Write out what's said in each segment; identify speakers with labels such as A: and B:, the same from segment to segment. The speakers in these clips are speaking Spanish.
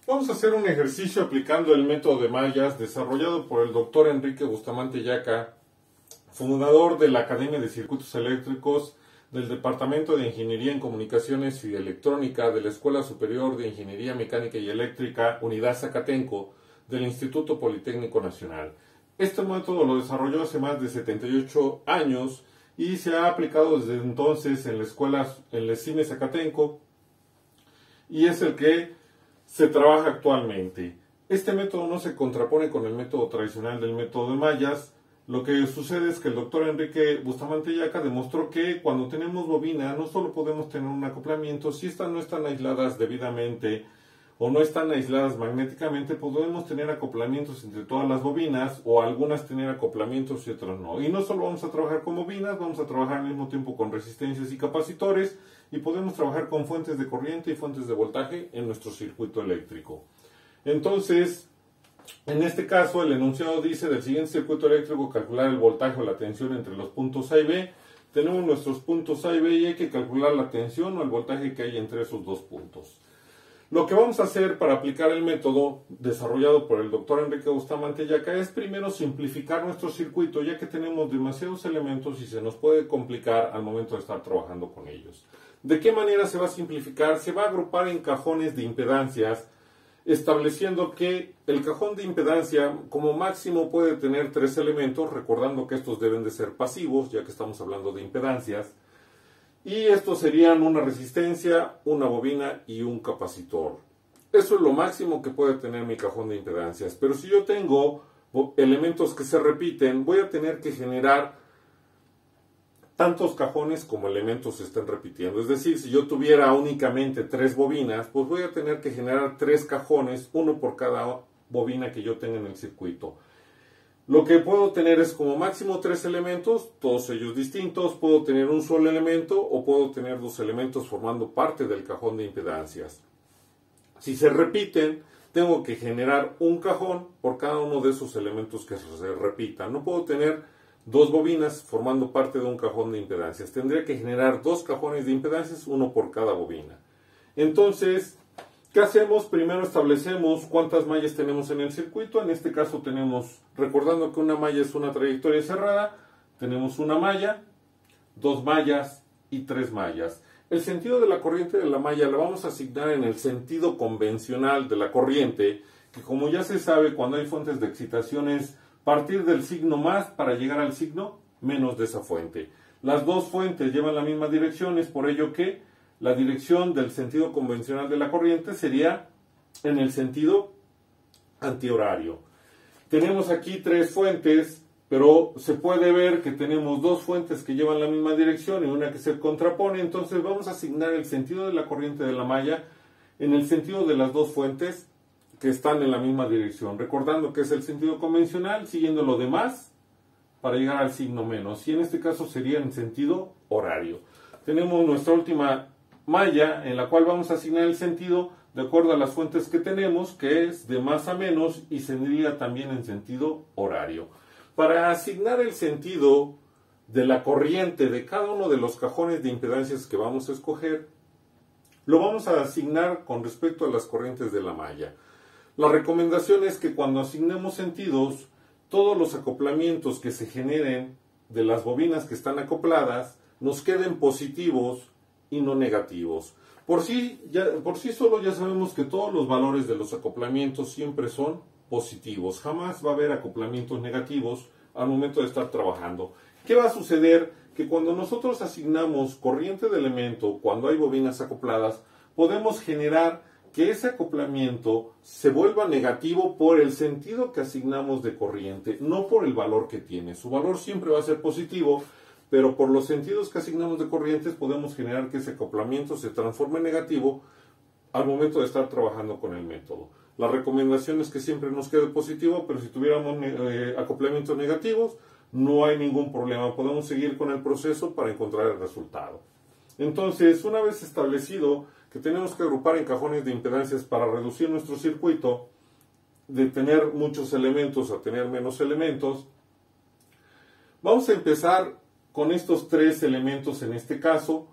A: Vamos a hacer un ejercicio aplicando el método de mallas desarrollado por el doctor Enrique Bustamante Yaca, fundador de la Academia de Circuitos Eléctricos del Departamento de Ingeniería en Comunicaciones y Electrónica de la Escuela Superior de Ingeniería Mecánica y Eléctrica Unidad Zacatenco del Instituto Politécnico Nacional. Este método lo desarrolló hace más de 78 años y se ha aplicado desde entonces en la escuela, en el CIME Zacatenco, y es el que se trabaja actualmente. Este método no se contrapone con el método tradicional del método de mallas. Lo que sucede es que el doctor Enrique Bustamante Yaca demostró que cuando tenemos bobina no solo podemos tener un acoplamiento, si estas no están aisladas debidamente o no están aisladas magnéticamente, podemos tener acoplamientos entre todas las bobinas, o algunas tener acoplamientos y otras no. Y no solo vamos a trabajar con bobinas, vamos a trabajar al mismo tiempo con resistencias y capacitores, y podemos trabajar con fuentes de corriente y fuentes de voltaje en nuestro circuito eléctrico. Entonces, en este caso, el enunciado dice: del siguiente circuito eléctrico, calcular el voltaje o la tensión entre los puntos A y B. Tenemos nuestros puntos A y B y hay que calcular la tensión o el voltaje que hay entre esos dos puntos. Lo que vamos a hacer para aplicar el método desarrollado por el doctor Enrique Bustamante Yaca es primero simplificar nuestro circuito, ya que tenemos demasiados elementos y se nos puede complicar al momento de estar trabajando con ellos. ¿De qué manera se va a simplificar? Se va a agrupar en cajones de impedancias, estableciendo que el cajón de impedancia como máximo puede tener 3 elementos, recordando que estos deben de ser pasivos, ya que estamos hablando de impedancias. Y estos serían una resistencia, una bobina y un capacitor. Eso es lo máximo que puede tener mi cajón de impedancias. Pero si yo tengo elementos que se repiten, voy a tener que generar tantos cajones como elementos se estén repitiendo. Es decir, si yo tuviera únicamente 3 bobinas, pues voy a tener que generar 3 cajones, uno por cada bobina que yo tenga en el circuito. Lo que puedo tener es como máximo 3 elementos, todos ellos distintos. Puedo tener un solo elemento o puedo tener 2 elementos formando parte del cajón de impedancias. Si se repiten, tengo que generar un cajón por cada uno de esos elementos que se repitan. No puedo tener 2 bobinas formando parte de un cajón de impedancias. Tendría que generar 2 cajones de impedancias, uno por cada bobina. Entonces, ¿qué hacemos? Primero establecemos cuántas mallas tenemos en el circuito. En este caso tenemos, recordando que una malla es una trayectoria cerrada, tenemos una malla, 2 mallas y 3 mallas. El sentido de la corriente de la malla la vamos a asignar en el sentido convencional de la corriente, que como ya se sabe, cuando hay fuentes de excitación es partir del signo más para llegar al signo menos de esa fuente. Las dos fuentes llevan la misma dirección, es por ello que la dirección del sentido convencional de la corriente sería en el sentido antihorario. Tenemos aquí 3 fuentes, pero se puede ver que tenemos 2 fuentes que llevan la misma dirección y una que se contrapone. Entonces vamos a asignar el sentido de la corriente de la malla en el sentido de las 2 fuentes que están en la misma dirección, recordando que es el sentido convencional, siguiendo lo demás para llegar al signo menos, y en este caso sería en sentido horario. Tenemos nuestra última malla en la cual vamos a asignar el sentido de acuerdo a las fuentes que tenemos, que es de más a menos, y sería también en sentido horario. Para asignar el sentido de la corriente de cada uno de los cajones de impedancias que vamos a escoger, lo vamos a asignar con respecto a las corrientes de la malla. La recomendación es que cuando asignemos sentidos, todos los acoplamientos que se generen de las bobinas que están acopladas nos queden positivos y no negativos. Por sí solo ya sabemos que todos los valores de los acoplamientos siempre son positivos. Jamás va a haber acoplamientos negativos al momento de estar trabajando. ¿Qué va a suceder? Que cuando nosotros asignamos corriente de elemento, cuando hay bobinas acopladas, podemos generar que ese acoplamiento se vuelva negativo por el sentido que asignamos de corriente, no por el valor que tiene. Su valor siempre va a ser positivo, pero por los sentidos que asignamos de corrientes podemos generar que ese acoplamiento se transforme en negativo al momento de estar trabajando con el método. La recomendación es que siempre nos quede positivo, pero si tuviéramos acoplamientos negativos, no hay ningún problema. Podemos seguir con el proceso para encontrar el resultado. Entonces, una vez establecido que tenemos que agrupar en cajones de impedancias para reducir nuestro circuito, de tener muchos elementos a tener menos elementos, vamos a empezar con estos 3 elementos en este caso.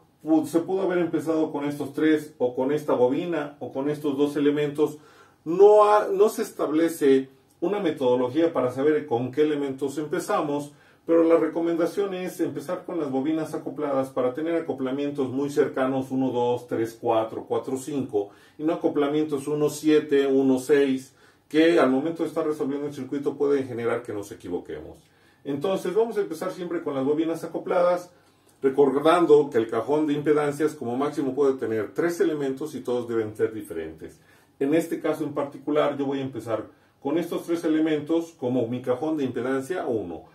A: Se pudo haber empezado con estos 3 o con esta bobina o con estos 2 elementos. No se establece una metodología para saber con qué elementos empezamos, pero la recomendación es empezar con las bobinas acopladas para tener acoplamientos muy cercanos 1, 2, 3, 4, 4, 5 y no acoplamientos 1, 7, 1, 6 que al momento de estar resolviendo el circuito pueden generar que nos equivoquemos. Entonces vamos a empezar siempre con las bobinas acopladas, recordando que el cajón de impedancias como máximo puede tener 3 elementos y todos deben ser diferentes. En este caso en particular yo voy a empezar con estos 3 elementos como mi cajón de impedancia 1.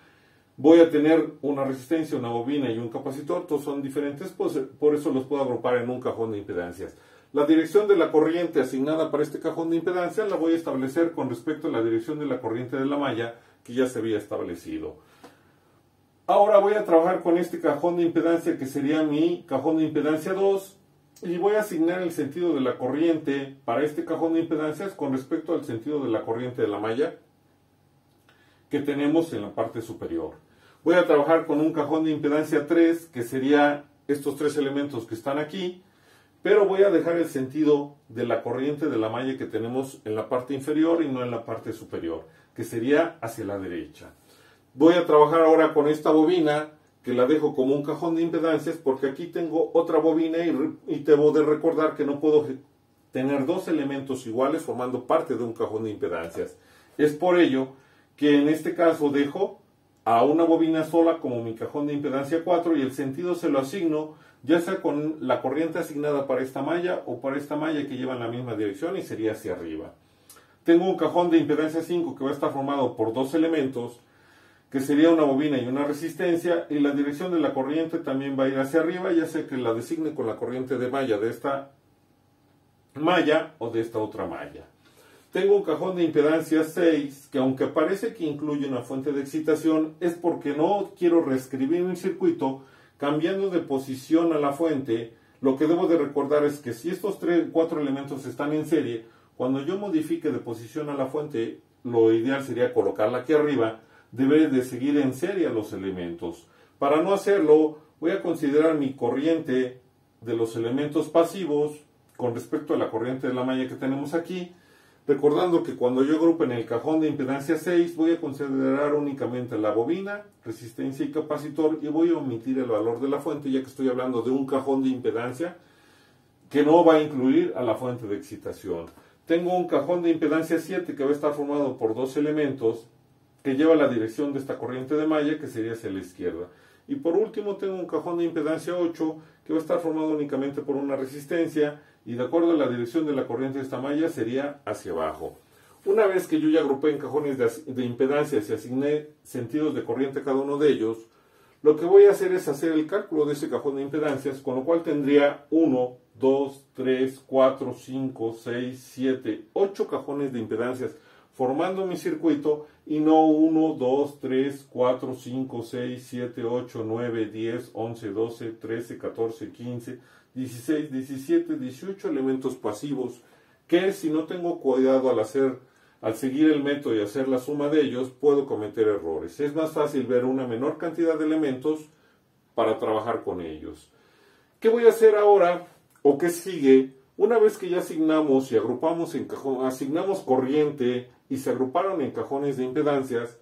A: Voy a tener una resistencia, una bobina y un capacitor, todos son diferentes, pues por eso los puedo agrupar en un cajón de impedancias. La dirección de la corriente asignada para este cajón de impedancia la voy a establecer con respecto a la dirección de la corriente de la malla que ya se había establecido. Ahora voy a trabajar con este cajón de impedancia que sería mi cajón de impedancia 2 y voy a asignar el sentido de la corriente para este cajón de impedancias con respecto al sentido de la corriente de la malla que tenemos en la parte superior. Voy a trabajar con un cajón de impedancia 3, que sería estos 3 elementos que están aquí, pero voy a dejar el sentido de la corriente de la malla que tenemos en la parte inferior y no en la parte superior, que sería hacia la derecha. Voy a trabajar ahora con esta bobina, que la dejo como un cajón de impedancias, porque aquí tengo otra bobina y debo de recordar que no puedo tener 2 elementos iguales formando parte de un cajón de impedancias. Es por ello que en este caso dejo a una bobina sola como mi cajón de impedancia 4 y el sentido se lo asigno ya sea con la corriente asignada para esta malla o para esta malla que lleva en la misma dirección y sería hacia arriba. Tengo un cajón de impedancia 5 que va a estar formado por 2 elementos que sería una bobina y una resistencia y la dirección de la corriente también va a ir hacia arriba ya sea que la designe con la corriente de malla de esta malla o de esta otra malla. Tengo un cajón de impedancia 6 que aunque parece que incluye una fuente de excitación es porque no quiero reescribir mi circuito cambiando de posición a la fuente. Lo que debo de recordar es que si estos 4 elementos están en serie, cuando yo modifique de posición a la fuente, lo ideal sería colocarla aquí arriba, debe de seguir en serie a los elementos. Para no hacerlo, voy a considerar mi corriente de los elementos pasivos con respecto a la corriente de la malla que tenemos aquí, recordando que cuando yo agrupe en el cajón de impedancia 6 voy a considerar únicamente la bobina, resistencia y capacitor y voy a omitir el valor de la fuente ya que estoy hablando de un cajón de impedancia que no va a incluir a la fuente de excitación. Tengo un cajón de impedancia 7 que va a estar formado por 2 elementos que lleva la dirección de esta corriente de malla que sería hacia la izquierda. Y por último tengo un cajón de impedancia 8 que va a estar formado únicamente por una resistencia y de acuerdo a la dirección de la corriente de esta malla sería hacia abajo. Una vez que yo ya agrupé en cajones de impedancias y asigné sentidos de corriente a cada uno de ellos, lo que voy a hacer es hacer el cálculo de ese cajón de impedancias, con lo cual tendría 1, 2, 3, 4, 5, 6, 7, 8 cajones de impedancias formando mi circuito y no 1, 2, 3, 4, 5, 6, 7, 8, 9, 10, 11, 12, 13, 14, 15, 16, 17, 18 elementos pasivos que si no tengo cuidado al seguir el método y hacer la suma de ellos, puedo cometer errores. Es más fácil ver una menor cantidad de elementos para trabajar con ellos. ¿Qué voy a hacer ahora o qué sigue? Una vez que ya asignamos y agrupamos asignamos corriente y se agruparon en cajones de impedancias,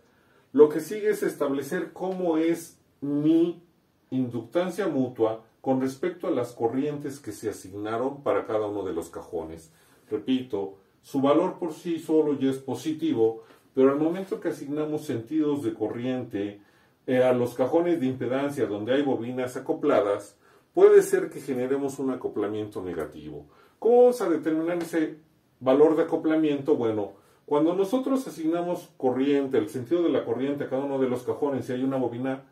A: lo que sigue es establecer cómo es mi inductancia mutua con respecto a las corrientes que se asignaron para cada uno de los cajones. Repito, su valor por sí solo ya es positivo, pero al momento que asignamos sentidos de corriente a los cajones de impedancia donde hay bobinas acopladas, puede ser que generemos un acoplamiento negativo. ¿Cómo vamos a determinar ese valor de acoplamiento? Bueno, cuando nosotros asignamos corriente, el sentido de la corriente a cada uno de los cajones y hay una bobina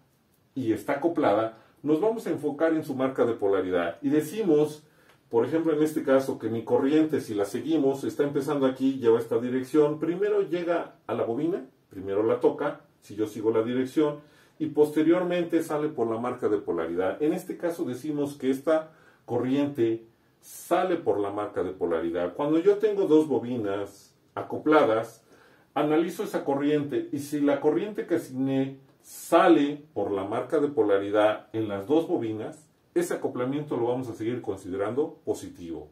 A: y está acoplada, nos vamos a enfocar en su marca de polaridad y decimos, por ejemplo en este caso, que mi corriente, si la seguimos, está empezando aquí, lleva esta dirección, primero llega a la bobina, primero la toca, si yo sigo la dirección, y posteriormente sale por la marca de polaridad. En este caso decimos que esta corriente sale por la marca de polaridad. Cuando yo tengo 2 bobinas acopladas, analizo esa corriente y si la corriente que asigné sale por la marca de polaridad en las 2 bobinas, ese acoplamiento lo vamos a seguir considerando positivo.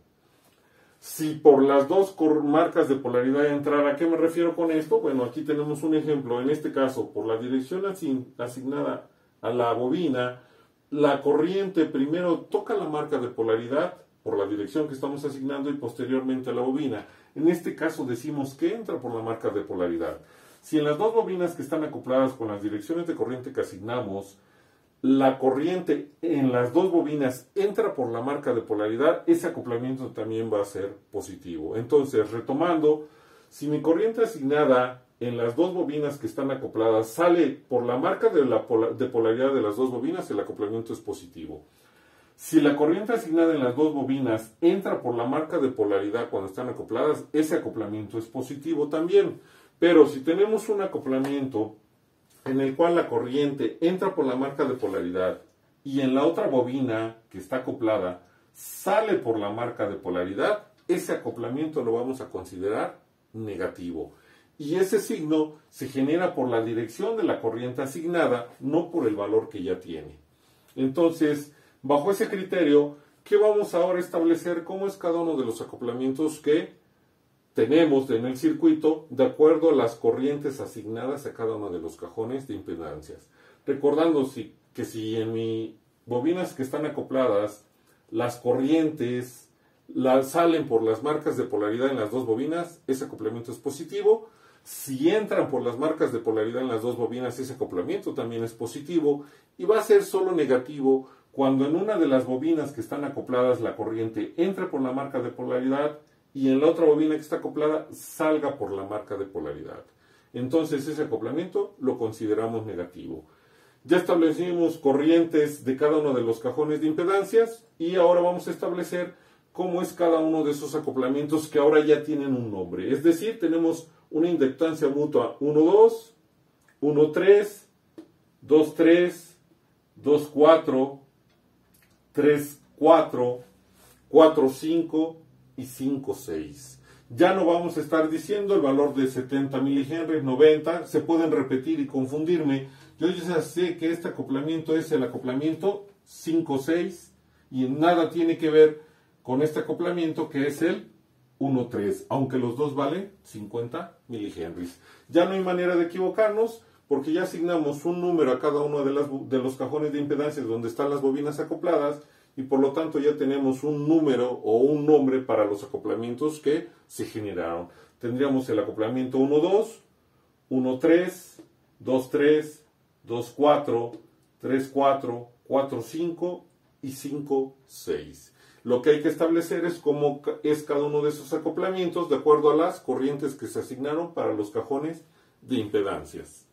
A: Si por las dos marcas de polaridad entrar, ¿a qué me refiero con esto? Bueno, aquí tenemos un ejemplo. En este caso, por la dirección asignada a la bobina, la corriente primero toca la marca de polaridad por la dirección que estamos asignando y posteriormente a la bobina. En este caso decimos que entra por la marca de polaridad. Si en las dos bobinas que están acopladas con las direcciones de corriente que asignamos, la corriente en las dos bobinas entra por la marca de polaridad, ese acoplamiento también va a ser positivo. Entonces, retomando, si mi corriente asignada en las dos bobinas que están acopladas sale por la marca de polaridad de las dos bobinas, el acoplamiento es positivo. Si la corriente asignada en las dos bobinas entra por la marca de polaridad cuando están acopladas, ese acoplamiento es positivo también. Pero si tenemos un acoplamiento en el cual la corriente entra por la marca de polaridad y en la otra bobina que está acoplada sale por la marca de polaridad, ese acoplamiento lo vamos a considerar negativo. Y ese signo se genera por la dirección de la corriente asignada, no por el valor que ya tiene. Entonces, bajo ese criterio, ¿qué vamos ahora a establecer? ¿Cómo es cada uno de los acoplamientos que tenemos en el circuito de acuerdo a las corrientes asignadas a cada uno de los cajones de impedancias? Recordando que si en mis bobinas que están acopladas, las corrientes salen por las marcas de polaridad en las dos bobinas, ese acoplamiento es positivo. Si entran por las marcas de polaridad en las dos bobinas, ese acoplamiento también es positivo. Y va a ser solo negativo cuando en una de las bobinas que están acopladas la corriente entre por la marca de polaridad y en la otra bobina que está acoplada salga por la marca de polaridad. Entonces ese acoplamiento lo consideramos negativo. Ya establecimos corrientes de cada uno de los cajones de impedancias y ahora vamos a establecer cómo es cada uno de esos acoplamientos que ahora ya tienen un nombre. Es decir, tenemos una inductancia mutua 1,2, 1,3, 2,3, 2,4, 3,4, 4,5 y 5,6. Ya no vamos a estar diciendo el valor de 70 milihenries, 90, se pueden repetir y confundirme. Yo ya sé que este acoplamiento es el acoplamiento 5,6 y nada tiene que ver con este acoplamiento que es el 1,3, aunque los dos valen 50 milihenries. Ya no hay manera de equivocarnos porque ya asignamos un número a cada uno de los cajones de impedancias donde están las bobinas acopladas y por lo tanto ya tenemos un número o un nombre para los acoplamientos que se generaron. Tendríamos el acoplamiento 1,2, 1,3, 2,3, 2,4, 3,4, 4,5 y 5,6. Lo que hay que establecer es cómo es cada uno de esos acoplamientos de acuerdo a las corrientes que se asignaron para los cajones de impedancias.